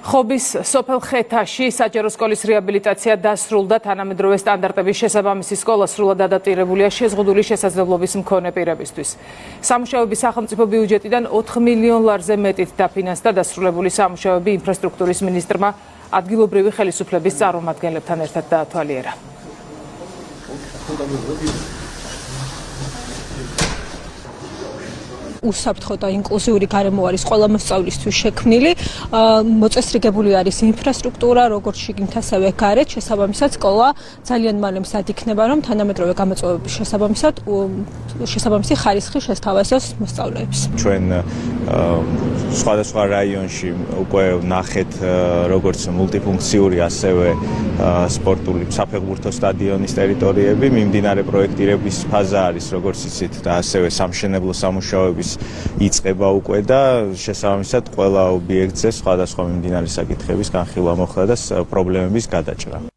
ხობის სოფელ ხეთაში საჯარო სკოლის რეაბილიტაცია დასრულდა. თანამედროვე სტანდარტების შესაბამისი სკოლა სრულად ადაპტირებულია შეზღუდული შესაძლებლობის მქონე პირებისთვის. სამუშაოები სახელმწიფო ბიუჯეტიდან 4 მილიონ ლარზე მეტით დაფინანსდა. დასრულებული სამუშაოები ინფრასტრუქტურის მინისტრმა ადგილობრივი ხელისუფლების წარმომადგენლებთან ერთად დაათვალიერა. უსაფრთხო და ინკლუზიური გარემო არის ყველა მოსწავლისთვის შექმნილი. მოწესრიგებული არის ინფრასტრუქტურა, როგორც შიგნით, ასევე გარეთ. შესაბამისად, სკოლა ძალიან მალე მზად იქნება, რომ თანამედროვე გამოწვევების შესაბამისი ხარისხი შესთავაზოს მოსწავლეებს. ჩვენ სხვადასხვა რაიონში უკვე ნახეთ როგორც მულტიფუნქციური, ასევე სპორტული საფეხბურთო სტადიონის ტერიტორიები. მიმდინარე პროექტირების ფაზა არის, როგორც იცით, და ასევე სამშენებლო სამუშაოების იწყება უკვე და შესაბამისად ყველა ობიექტზე სხვადასხვა მიმდინარე საკითხების განხილვა მოხდა და პრობლემების გადაჭრა.